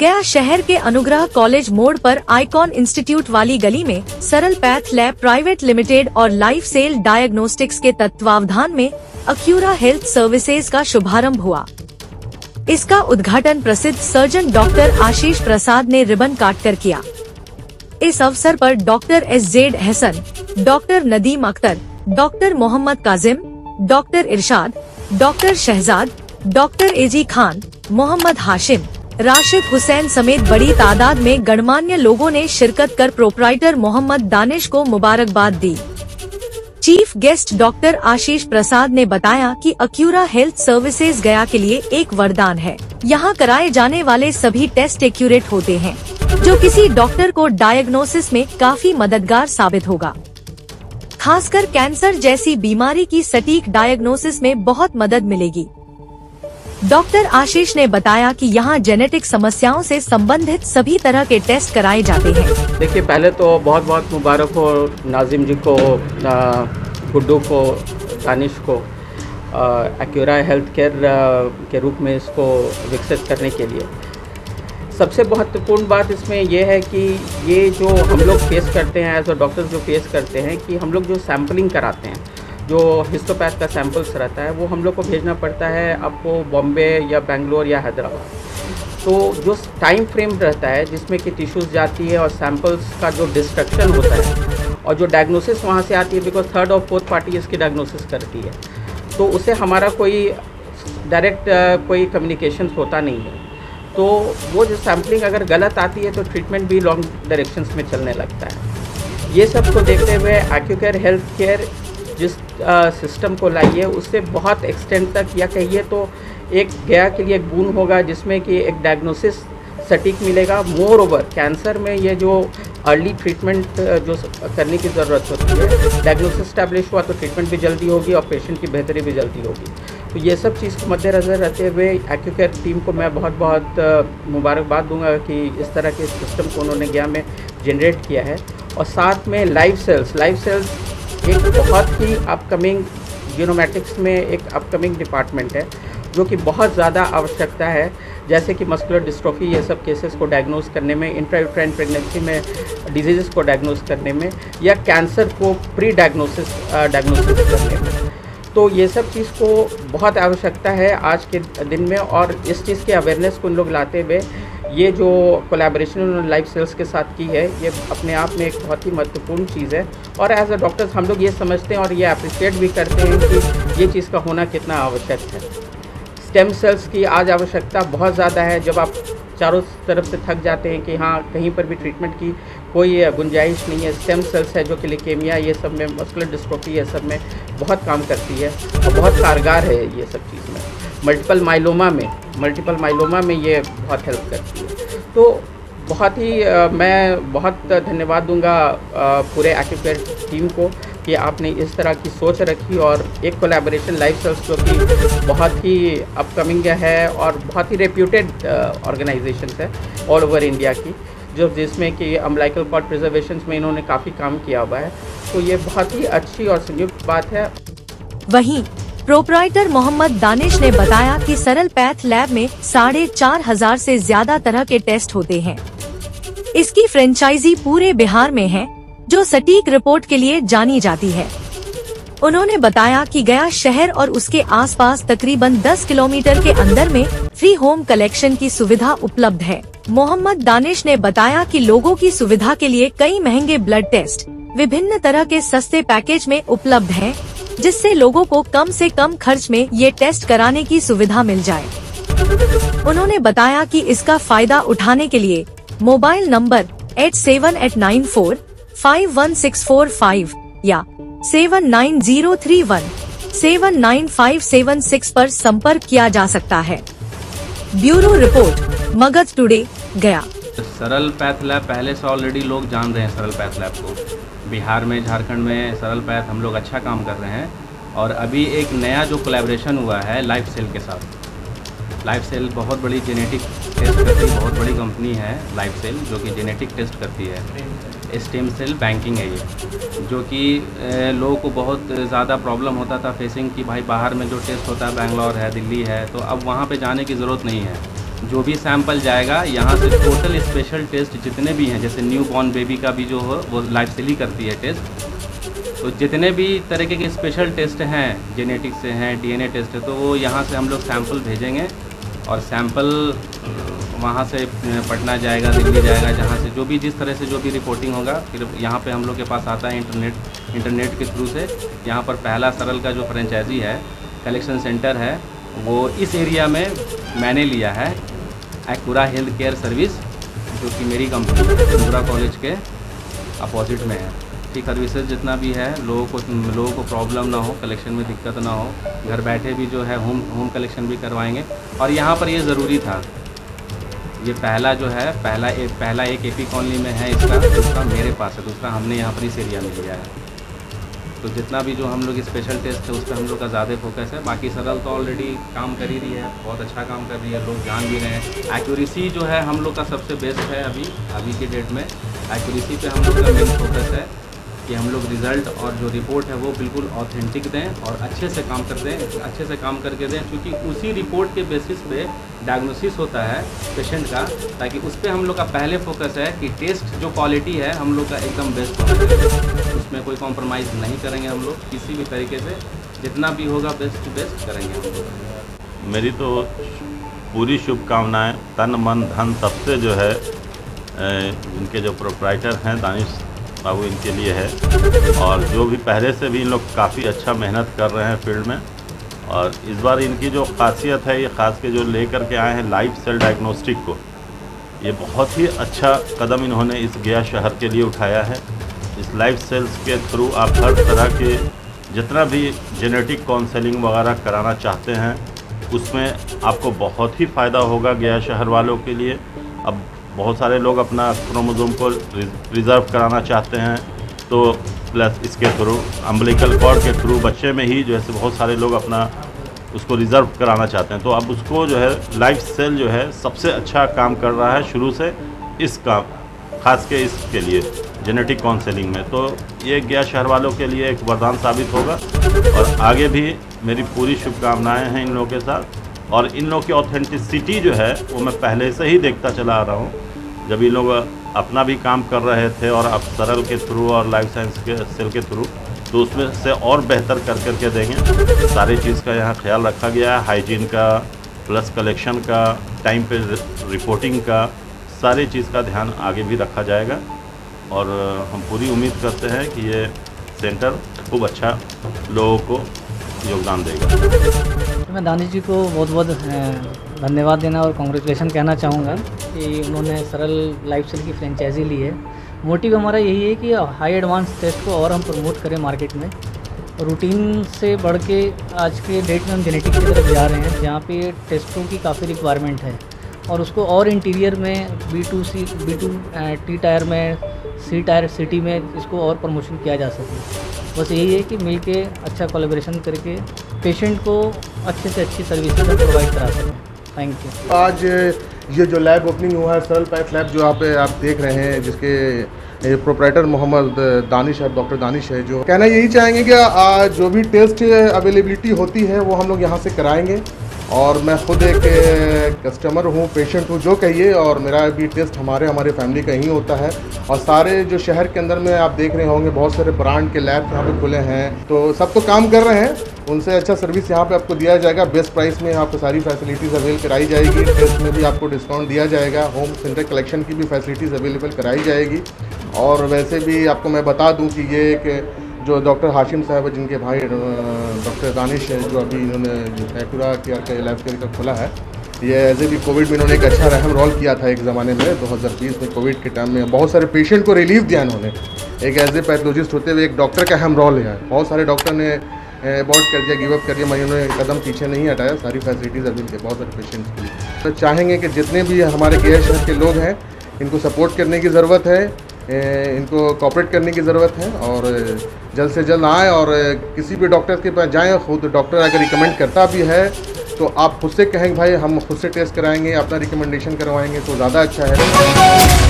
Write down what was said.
गया शहर के अनुग्रह कॉलेज मोड़ पर आइकॉन इंस्टीट्यूट वाली गली में सरल पैथ लैब प्राइवेट लिमिटेड और लाइफ सेल डायग्नोस्टिक्स के तत्वावधान में अक्यूरा हेल्थ सर्विसेज का शुभारंभ हुआ। इसका उद्घाटन प्रसिद्ध सर्जन डॉक्टर आशीष प्रसाद ने रिबन काटकर किया। इस अवसर पर doctor SZ Hasan, doctor Nadeem Akhtar, doctor Mohammad Kazim, doctor Irshad, doctor Shahzad, doctor AG Khan, Mohammad Hashim, Rashid Hussain समेत बड़ी तादाद में गणमान्य लोगों ने शिरकत कर प्रोप्राइटर मोहम्मद दानिश को मुबारकबाद दी। चीफ गेस्ट डॉक्टर आशीष प्रसाद ने बताया कि अक्यूरा हेल्थ सर्विसेज गया के लिए एक वरदान है। यहाँ कराए जाने वाले सभी टेस्ट एक्यूरेट होते हैं, जो किसी डॉक्टर को डायग्नोसिस में काफी मददगार साबित होगा। खासकर कैंसर जैसी बीमारी की सटीक डायग्नोसिस में बहुत मदद मिलेगी। डॉक्टर आशीष ने बताया कि यहाँ जेनेटिक समस्याओं से संबंधित सभी तरह के टेस्ट कराए जाते हैं। देखिए, पहले तो बहुत बहुत मुबारक हो नाजिम जी को, गुड्डू को, दानिश को अक्यूरा हेल्थ केयर के रूप में इसको विकसित करने के लिए। सबसे महत्वपूर्ण बात इसमें यह है कि ये जो हम लोग फेस करते हैं एज अ डॉक्टर्स, जो फेस करते हैं कि हम लोग जो सैम्पलिंग कराते हैं, जो हिस्टोपैथ का सैंपल्स रहता है, वो हम लोग को भेजना पड़ता है आपको बॉम्बे या बेंगलोर या हैदराबाद। तो जो टाइम फ्रेम रहता है जिसमें कि टिश्यूज़ जाती है और सैंपल्स का जो डिस्ट्रक्शन होता है और जो डायग्नोसिस वहाँ से आती है, बिकॉज थर्ड और फोर्थ पार्टी इसकी डायग्नोसिस करती है, तो उससे हमारा कोई डायरेक्ट कोई कम्युनिकेशन होता नहीं है। तो वो जो सैम्पलिंग अगर गलत आती है तो ट्रीटमेंट भी लॉन्ग डायरेक्शंस में चलने लगता है। ये सब को देखते हुए एक्यूकेयर हेल्थ केयर जिस सिस्टम को लाई है, उससे बहुत एक्सटेंड तक, या कहिए तो एक गया के लिए एक बून होगा जिसमें कि एक डायग्नोसिस सटीक मिलेगा। मोर ओवर कैंसर में ये जो अर्ली ट्रीटमेंट जो करने की ज़रूरत होती है, डायग्नोसिस स्टैब्लिश हुआ तो ट्रीटमेंट भी जल्दी होगी और पेशेंट की बेहतरी भी जल्दी होगी। तो ये सब चीज़ को मद्देनज़र रखते हुए एक्यूकेयर टीम को मैं बहुत बहुत मुबारकबाद दूंगा कि इस तरह के सिस्टम को उन्होंने गया में जनरेट किया है। और साथ में लाइफ सेल्स एक बहुत ही अपकमिंग जीनोमेटिक्स में एक अपकमिंग डिपार्टमेंट है, जो कि बहुत ज़्यादा आवश्यकता है, जैसे कि मस्कुलर डिस्ट्रोफी, ये सब केसेस को डायग्नोस करने में, इंट्रायूट्राइन प्रेगनेंसी में डिजीज़ को डायग्नोस करने में, या कैंसर को प्री डायग्नोसिस करने में। तो ये सब चीज़ को बहुत आवश्यकता है आज के दिन में, और इस चीज़ के अवेयरनेस को उन लोग लाते हुए ये जो कोलैबोरेशन उन्होंने लाइफ सेल्स के साथ की है, ये अपने आप में एक बहुत ही महत्वपूर्ण चीज़ है। और एज अ डॉक्टर्स हम लोग ये समझते हैं और ये अप्रिशिएट भी करते हैं कि ये चीज़ का होना कितना आवश्यक है। स्टेम सेल्स की आज आवश्यकता बहुत ज़्यादा है। जब आप चारों तरफ से थक जाते हैं कि हाँ कहीं पर भी ट्रीटमेंट की कोई गुंजाइश नहीं है, स्टेम सेल्स है जो कि लीकेमिया, ये सब में, मस्कुलर डिस्ट्रोफी, ये सब में बहुत काम करती है और बहुत कारगर है ये सब चीज़ में। मल्टीपल माइलोमा में ये बहुत हेल्प करती है। तो बहुत ही मैं बहुत धन्यवाद दूंगा पूरे एक्यूकेयर टीम को कि आपने इस तरह की सोच रखी और एक कोलैबोरेशन लाइफ सेल्स जो कि बहुत ही अपकमिंग है और बहुत ही रेप्यूटेड ऑर्गेनाइजेशन है ऑल ओवर इंडिया की, जो जिसमें कि अम्बिलिकल कॉर्ड प्रिजर्वेशन में इन्होंने काफ़ी काम किया हुआ है। तो ये बहुत ही अच्छी और संयुक्त बात है। वहीं प्रोप्राइटर मोहम्मद दानिश ने बताया कि सरल पैथ लैब में 4,500 से ज्यादा तरह के टेस्ट होते हैं। इसकी फ्रेंचाइजी पूरे बिहार में है, जो सटीक रिपोर्ट के लिए जानी जाती है। उन्होंने बताया कि गया शहर और उसके आसपास तकरीबन 10 किलोमीटर के अंदर में फ्री होम कलेक्शन की सुविधा उपलब्ध है। मोहम्मद दानिश ने बताया कि लोगों की सुविधा के लिए कई महंगे ब्लड टेस्ट विभिन्न तरह के सस्ते पैकेज में उपलब्ध हैं, जिससे लोगों को कम से कम खर्च में ये टेस्ट कराने की सुविधा मिल जाए। उन्होंने बताया कि इसका फायदा उठाने के लिए मोबाइल नंबर 8789451645 या 7903179576 पर संपर्क किया जा सकता है। ब्यूरो रिपोर्ट, मगध टुडे, गया। सरल पैथ लैब पहले से ऑलरेडी लोग जान रहे हैं सरल पैथ लैब को। बिहार में, झारखंड में सरल पैथ हम लोग अच्छा काम कर रहे हैं। और अभी एक नया जो कोलैबोरेशन हुआ है लाइफ सेल के साथ, लाइफ सेल बहुत बड़ी जेनेटिक टेस्ट करती है, बहुत बड़ी कंपनी है लाइफ सेल, जो कि जेनेटिक टेस्ट करती है। स्टेम सेल बैंकिंग है ये, जो कि लोगों को बहुत ज़्यादा प्रॉब्लम होता था फेसिंग कि भाई बाहर में जो टेस्ट होता है बेंगलोर है, दिल्ली है, तो अब वहाँ पे जाने की ज़रूरत नहीं है। जो भी सैंपल जाएगा यहाँ से टोटल स्पेशल टेस्ट जितने भी हैं, जैसे न्यू बॉर्न बेबी का भी जो हो वो लाइफ सेल ही करती है टेस्ट, तो जितने भी तरीके के स्पेशल टेस्ट हैं, जेनेटिक से हैं, डीएनए टेस्ट है, तो वो यहाँ से हम लोग सैंपल भेजेंगे और सैंपल वहाँ से पटना जाएगा, दिल्ली जाएगा, जहाँ से जो भी जिस तरह से जो भी रिपोर्टिंग होगा फिर यहाँ पे हम लोग के पास आता है इंटरनेट के थ्रू से। यहाँ पर पहला सरल का जो फ्रेंचाइजी है, कलेक्शन सेंटर है, वो इस एरिया में मैंने लिया है, एक्यूरा हेल्थ केयर सर्विस, जो कि मेरी कंपनी इंदिरा कॉलेज के अपोजिट में है। ठीक, सर्विसेज जितना भी है, लोगों को प्रॉब्लम ना हो, कलेक्शन में दिक्कत ना हो, घर बैठे भी जो है होम कलेक्शन भी करवाएंगे। और यहाँ पर ये ज़रूरी था, ये पहला जो है पहला एक एपी कॉलोनी में है इसका, दूसरा मेरे पास है, दूसरा हमने यहाँ पर इस एरिया में लिया है। तो जितना भी जो हम लोग स्पेशल टेस्ट है उस पर हम लोग का ज़्यादा फोकस है। बाकी सरल तो ऑलरेडी काम कर ही रही है, बहुत अच्छा काम कर रही है, लोग जान भी रहे हैं। एक्यूरेसी जो है हम लोग का सबसे बेस्ट है अभी की डेट में। एक्यूरेसी पे हम लोग का मेन फोकस है कि हम लोग रिज़ल्ट और जो रिपोर्ट है वो बिल्कुल ऑथेंटिक दें और अच्छे से काम करके दें, क्योंकि उसी रिपोर्ट के बेसिस पे डायग्नोसिस होता है पेशेंट का, ताकि उस पर हम लोग का पहले फोकस है कि टेस्ट जो क्वालिटी है हम लोग का एकदम बेस्ट होना चाहिए, उसमें कोई कॉम्प्रोमाइज़ नहीं करेंगे हम लोग किसी भी तरीके से, जितना भी होगा बेस्ट टू बेस्ट करेंगे हम लोग। मेरी तो पूरी शुभकामनाएं तन मन धन सबसे जो है इनके जो प्रोप्राइटर हैं दानिश बाबू, इनके लिए है। और जो भी पहले से भी इन लोग काफ़ी अच्छा मेहनत कर रहे हैं फील्ड में, और इस बार इनकी जो खासियत है, ये ख़ास के जो लेकर के आए हैं लाइफ सेल डायग्नोस्टिक को, ये बहुत ही अच्छा कदम इन्होंने इस गया शहर के लिए उठाया है। इस लाइफ सेल्स के थ्रू आप हर तरह के जितना भी जेनेटिक काउंसलिंग वगैरह कराना चाहते हैं उसमें आपको बहुत ही फ़ायदा होगा गया शहर वालों के लिए। अब बहुत सारे लोग अपना क्रोमोसोम को रिज़र्व कराना चाहते हैं, तो प्लस इसके थ्रू अम्बिलिकल कॉर्ड के थ्रू बच्चे में ही जो है बहुत सारे लोग अपना उसको रिज़र्व कराना चाहते हैं, तो अब उसको जो है लाइफ सेल जो है सबसे अच्छा काम कर रहा है शुरू से इस काम, ख़ास के इसके लिए जेनेटिक काउंसलिंग में। तो ये गया शहर वालों के लिए एक वरदान साबित होगा, और आगे भी मेरी पूरी शुभकामनाएँ हैं इन लोगों के साथ। और इन लोगों की ऑथेंटिसिटी जो है वो मैं पहले से ही देखता चला आ रहा हूँ, जब ये लोग अपना भी काम कर रहे थे और अब सरल के थ्रू और लाइफ साइंस के सेल के थ्रू, तो उसमें से और बेहतर करके देंगे। सारी चीज़ का यहाँ ख्याल रखा गया है, हाइजीन का प्लस कलेक्शन का, टाइम पे रिपोर्टिंग का, सारी चीज़ का ध्यान आगे भी रखा जाएगा। और हम पूरी उम्मीद करते हैं कि ये सेंटर खूब अच्छा लोगों को योगदान देगा। मैं दानिश जी को बहुत बहुत धन्यवाद देना और कॉन्ग्रेचुलेसन कहना चाहूँगा कि उन्होंने सरल लाइफ सेल की फ्रेंचाइजी ली है। मोटिव हमारा यही है कि हाई एडवांस टेस्ट को और हम प्रमोट करें मार्केट में। रूटीन से बढ़ के आज के डेट में हम जेनेटिक की तरफ जा रहे हैं, जहाँ पे टेस्टों की काफ़ी रिक्वायरमेंट है, और उसको और इंटीरियर में B2 T टायर में, C टायर सिटी में इसको और प्रमोशन किया जा सके। बस यही है कि मिलके अच्छा कोलैबोरेशन करके पेशेंट को अच्छे से अच्छी सर्विसेज प्रोवाइड करा सकें। Thank you. आज ये जो लैब ओपनिंग हुआ है सरल पैथ लैब, जो आप देख रहे हैं, जिसके प्रोप्राइटर मोहम्मद दानिश है, डॉक्टर दानिश है, जो कहना यही चाहेंगे कि जो भी टेस्ट अवेलेबिलिटी होती है वो हम लोग यहाँ से कराएंगे। और मैं खुद एक कस्टमर हूँ, पेशेंट हूँ, जो कहिए, और मेरा भी टेस्ट हमारे फैमिली का ही होता है। और सारे जो शहर के अंदर में आप देख रहे होंगे बहुत सारे ब्रांड के लैब यहाँ पे खुले हैं, तो सब तो काम कर रहे हैं, उनसे अच्छा सर्विस यहाँ पे आपको दिया जाएगा। बेस्ट प्राइस में आपको सारी फैसिलिटीज़ अवेल कराई जाएगी, टेस्ट में भी आपको डिस्काउंट दिया जाएगा, होम सेंटर कलेक्शन की भी फैसिलिटीज़ अवेलेबल कराई जाएगी। और वैसे भी आपको मैं बता दूँ कि ये एक जो डॉक्टर हाशिम साहब है, जिनके भाई डॉक्टर दानिश है, जो अभी इन्होंने एक्यूरा केयर का लैब केयर का खोला है, ये एज ए भी कोविड में इन्होंने एक अच्छा अहम रोल किया था एक ज़माने में। 2020 में कोविड के टाइम में बहुत सारे पेशेंट को रिलीफ दिया इन्होंने। एक एज ए पैथोलॉजिस्ट होते हुए एक डॉक्टर का अहम रोल है। बहुत सारे डॉक्टर ने अबॉर्ट कर दिया, गिव अप कर दिया, मगर उन्होंने कदम पीछे नहीं हटाया, सारी फैसिलिटीज़ अभी थे बहुत सारे पेशेंट्स के लिए। तो चाहेंगे कि जितने भी हमारे गया शहर के लोग हैं, इनको सपोर्ट करने की ज़रूरत है, इनको कोऑपरेट करने की ज़रूरत है, और जल्द से जल्द आएँ और किसी भी डॉक्टर के पास जाएँ। खुद डॉक्टर अगर रिकमेंड करता भी है तो आप खुद से कहेंगे भाई हम खुद से टेस्ट कराएंगे, अपना रिकमेंडेशन करवाएंगे, तो ज़्यादा अच्छा है।